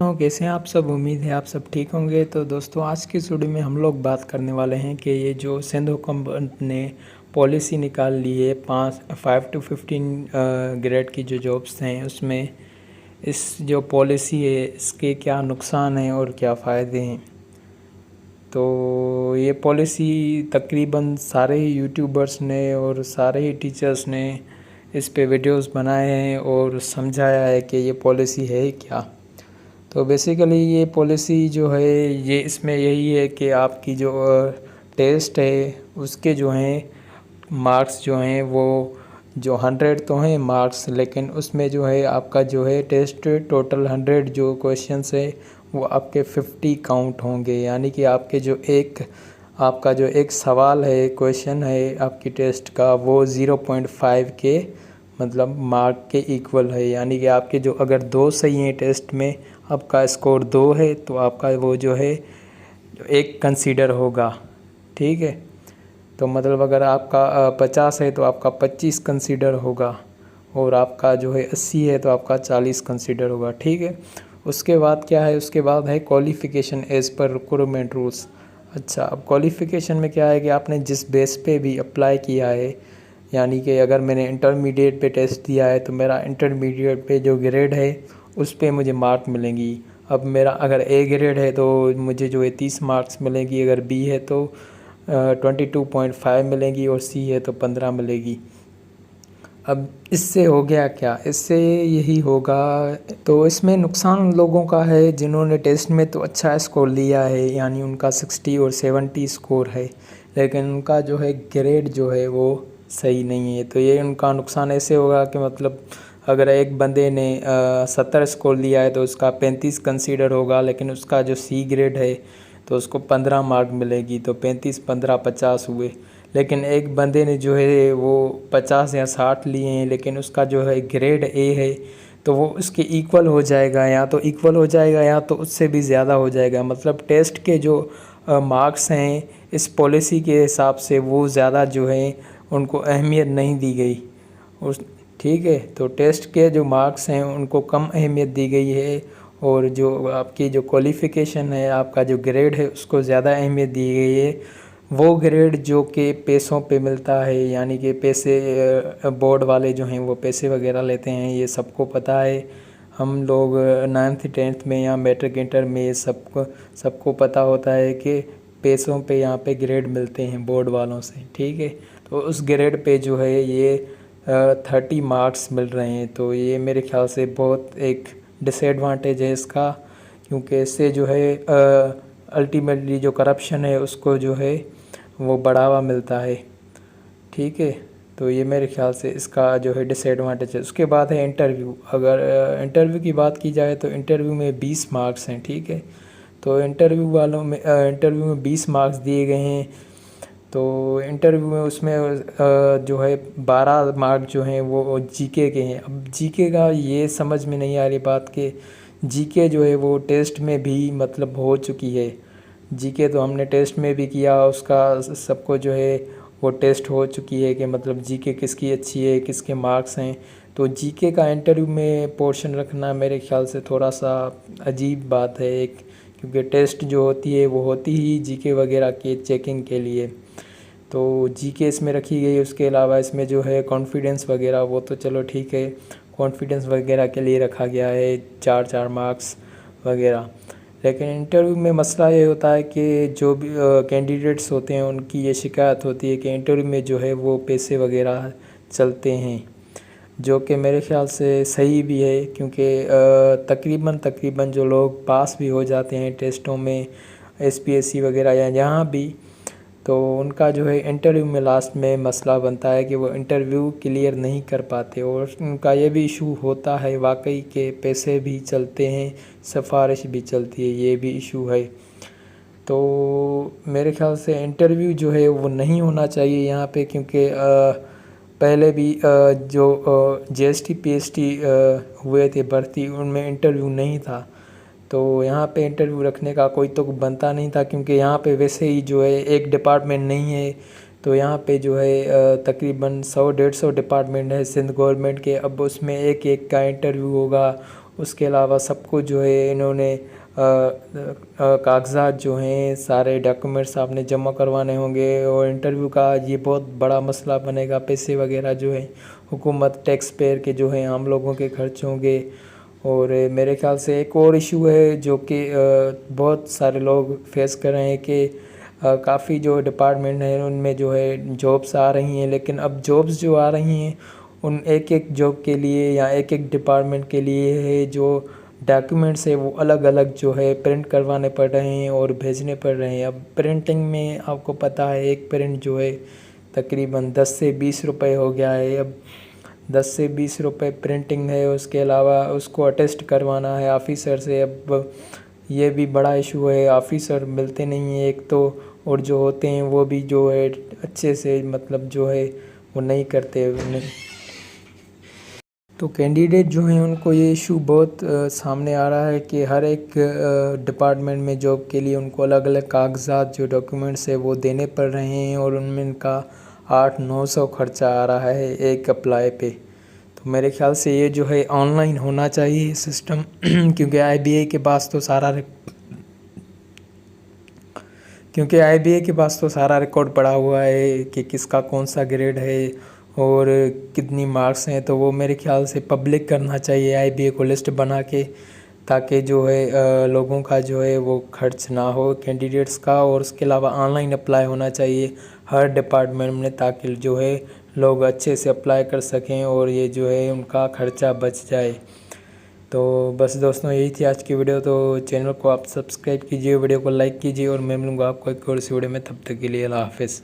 कैसे हैं आप सब। उम्मीद है आप सब ठीक होंगे। तो दोस्तों आज की इस वीडियो में हम लोग बात करने वाले हैं कि ये जो सिंध हुकूमत ने पॉलिसी निकाल ली है 5 to 15 ग्रेड की जो जॉब्स हैं उसमें इस जो पॉलिसी है इसके क्या नुकसान हैं और क्या फ़ायदे हैं। तो ये पॉलिसी तकरीबन सारे ही यूट्यूबर्स ने और सारे ही टीचर्स ने इस पे वीडियोस बनाए हैं और समझाया है कि ये पॉलिसी है क्या। तो बेसिकली ये पॉलिसी जो है ये इसमें यही है कि आपकी जो टेस्ट है उसके जो हैं मार्क्स जो हैं वो जो 100 तो हैं मार्क्स, लेकिन उसमें जो है आपका जो है टेस्ट टोटल 100 जो क्वेश्चंस है वो आपके 50 काउंट होंगे। यानी कि आपका जो एक सवाल है क्वेश्चन है आपकी टेस्ट का वो 0.5 के मतलब मार्क के इक्वल है। यानी कि आपके जो अगर 2 सही हैं टेस्ट में आपका स्कोर 2 है तो आपका वो जो है एक कंसीडर होगा। ठीक है, तो मतलब अगर आपका 50 है तो आपका 25 कंसीडर होगा और आपका जो है 80 है तो आपका 40 कंसीडर होगा। ठीक है, उसके बाद क्या है, उसके बाद है qualification as per recruitment rules. अच्छा, अब क्वालिफ़िकेशन में क्या है कि आपने जिस बेस पे भी अप्लाई किया है, यानी कि अगर मैंने इंटरमीडिएट पे टेस्ट दिया है तो मेरा इंटरमीडिएट पे जो ग्रेड है उस पे मुझे मार्क मिलेंगी। अब मेरा अगर ए ग्रेड है तो मुझे जो है 30 मार्क्स मिलेंगी, अगर बी है तो 22.5 मिलेंगी और सी है तो 15 मिलेगी। अब इससे हो गया क्या, इससे यही होगा। तो इसमें नुकसान उन लोगों का है जिन्होंने टेस्ट में तो अच्छा स्कोर लिया है, यानी उनका 60 और 70 स्कोर है, लेकिन उनका जो है ग्रेड जो है वो सही नहीं है। तो ये उनका नुकसान ऐसे होगा कि मतलब अगर एक बंदे ने 70 स्कोर लिया है तो उसका 35 कंसीडर होगा, लेकिन उसका जो सी ग्रेड है तो उसको 15 मार्क मिलेगी। तो 35 15 50 हुए। लेकिन एक बंदे ने जो है वो 50 या 60 लिए हैं लेकिन उसका जो है ग्रेड ए है तो वो उसके इक्वल हो जाएगा, या तो इक्वल हो जाएगा या तो उससे भी ज़्यादा हो जाएगा। मतलब टेस्ट के जो मार्क्स हैं इस पॉलिसी के हिसाब से वो ज़्यादा जो है उनको अहमियत नहीं दी गई उस। ठीक है, तो टेस्ट के जो मार्क्स हैं उनको कम अहमियत दी गई है और जो आपकी जो क्वालिफ़िकेशन है आपका जो ग्रेड है उसको ज़्यादा अहमियत दी गई है। वो ग्रेड जो कि पैसों पे मिलता है, यानी कि पैसे बोर्ड वाले जो हैं वो पैसे वगैरह लेते हैं, ये सबको पता है। हम लोग 9th 10th में या मैट्रिक इंटर में सबको पता होता है कि पैसों पे यहाँ पे ग्रेड मिलते हैं बोर्ड वालों से। ठीक है, तो उस ग्रेड पे जो है ये 30 मार्क्स मिल रहे हैं। तो ये मेरे ख्याल से बहुत एक डिसएडवांटेज है इसका, क्योंकि इससे जो है अल्टीमेटली जो करप्शन है उसको जो है वो बढ़ावा मिलता है। ठीक है, तो ये मेरे ख्याल से इसका जो है डिसएडवांटेज है। उसके बाद है इंटरव्यू। अगर इंटरव्यू की बात की जाए तो इंटरव्यू में 20 मार्क्स हैं। ठीक है, तो इंटरव्यू में 20 मार्क्स दिए गए हैं। तो इंटरव्यू में उसमें जो है 12 मार्क जो हैं वो जीके के हैं। अब जीके का ये समझ में नहीं आ रही बात कि जीके जो है वो टेस्ट में भी मतलब हो चुकी है। जीके तो हमने टेस्ट में भी किया, उसका सबको जो है वो टेस्ट हो चुकी है कि मतलब जीके किसकी अच्छी है, किसके मार्क्स हैं। तो जीके का इंटरव्यू में पोर्शन रखना मेरे ख्याल से थोड़ा सा अजीब बात है एक, क्योंकि टेस्ट जो होती है वो होती ही जीके वगैरह के चेकिंग के लिए। तो जीके इसमें रखी गई। उसके अलावा इसमें जो है कॉन्फिडेंस वगैरह वो तो चलो ठीक है, कॉन्फिडेंस वगैरह के लिए रखा गया है 4 मार्क्स वगैरह। लेकिन इंटरव्यू में मसला ये होता है कि जो भी कैंडिडेट्स होते हैं उनकी ये शिकायत होती है कि इंटरव्यू में जो है वो पैसे वगैरह चलते हैं, जो कि मेरे ख्याल से सही भी है, क्योंकि तकरीबन जो लोग पास भी हो जाते हैं टेस्टों में एसपीएससी वगैरह या जहाँ भी, तो उनका जो है इंटरव्यू में लास्ट में मसला बनता है कि वो इंटरव्यू क्लियर नहीं कर पाते और उनका ये भी इशू होता है वाकई के पैसे भी चलते हैं, सिफारिश भी चलती है, ये भी इशू है। तो मेरे ख्याल से इंटरव्यू जो है वो नहीं होना चाहिए यहाँ पे, क्योंकि पहले भी जो जीएसटी पीएसटी हुए थे भर्ती उनमें इंटरव्यू नहीं था। तो यहाँ पे इंटरव्यू रखने का कोई तो बनता नहीं था, क्योंकि यहाँ पे वैसे ही जो है एक डिपार्टमेंट नहीं है। तो यहाँ पे जो है तकरीबन 100 150 डिपार्टमेंट है सिंध गवर्नमेंट के। अब उसमें एक एक का इंटरव्यू होगा اس کے علاوہ سب کو جو ہے انہوں نے کاغذات جو ہیں سارے ڈاکومنٹس آپ نے جمع کروانے ہوں گے، اور انٹرویو کا یہ بہت بڑا مسئلہ بنے گا۔ پیسے وغیرہ جو ہیں حکومت ٹیکس پیئر کے جو ہیں عام لوگوں کے خرچ ہوں گے۔ اور میرے خیال سے ایک اور ایشو ہے جو کہ بہت سارے لوگ فیس کر رہے ہیں کہ کافی جو ڈپارٹمنٹ ہیں ان میں جو ہے جابس آ رہی ہیں، لیکن اب جابس جو آ رہی ہیں ان ایک جاب کے لیے یا ایک ڈپارٹمنٹ کے لیے ہے جو ڈاکیومنٹس ہے وہ الگ الگ جو ہے پرنٹ کروانے پڑ رہے ہیں اور بھیجنے پڑ رہے ہیں۔ اب پرنٹنگ میں آپ کو پتہ ہے ایک پرنٹ جو ہے تقریباً 10 سے 20 روپے ہو گیا ہے۔ اب 10 سے 20 روپے پرنٹنگ ہے، اس کے علاوہ اس کو اٹیسٹ کروانا ہے آفیسر سے۔ اب یہ بھی بڑا ایشو ہے، آفیسر ملتے نہیں ہیں ایک تو، اور جو ہوتے ہیں وہ بھی جو ہے اچھے سے مطلب جو ہے وہ نہیں کرتے۔ تو کینڈیڈیٹ جو ہیں ان کو یہ ایشو بہت سامنے آ رہا ہے کہ ہر ایک ڈپارٹمنٹ میں جاب کے لیے ان کو الگ الگ کاغذات جو ڈاکیومنٹس ہے وہ دینے پڑ رہے ہیں، اور ان میں ان کا 800-900 خرچہ آ رہا ہے ایک اپلائی پہ۔ تو میرے خیال سے یہ جو ہے آن لائن ہونا چاہیے سسٹم، کیونکہ آئی بی اے کے پاس تو سارا ریکارڈ پڑا ہوا ہے کہ کس کا کون سا گریڈ ہے اور کتنی مارکس ہیں، تو وہ میرے خیال سے پبلک کرنا چاہیے آئی بی اے کو لسٹ بنا کے، تاکہ جو ہے لوگوں کا جو ہے وہ خرچ نہ ہو کینڈیڈیٹس کا۔ اور اس کے علاوہ آن لائن اپلائی ہونا چاہیے ہر ڈپارٹمنٹ میں، تاکہ جو ہے لوگ اچھے سے اپلائی کر سکیں اور یہ جو ہے ان کا خرچہ بچ جائے۔ تو بس دوستوں یہی تھی آج کی ویڈیو، تو چینل کو آپ سبسکرائب کیجیے، ویڈیو کو لائک کیجیے، اور میں ملوں گا آپ کو ایک اور سی ویڈیو میں، تب تک کے لیے اللہ حافظ۔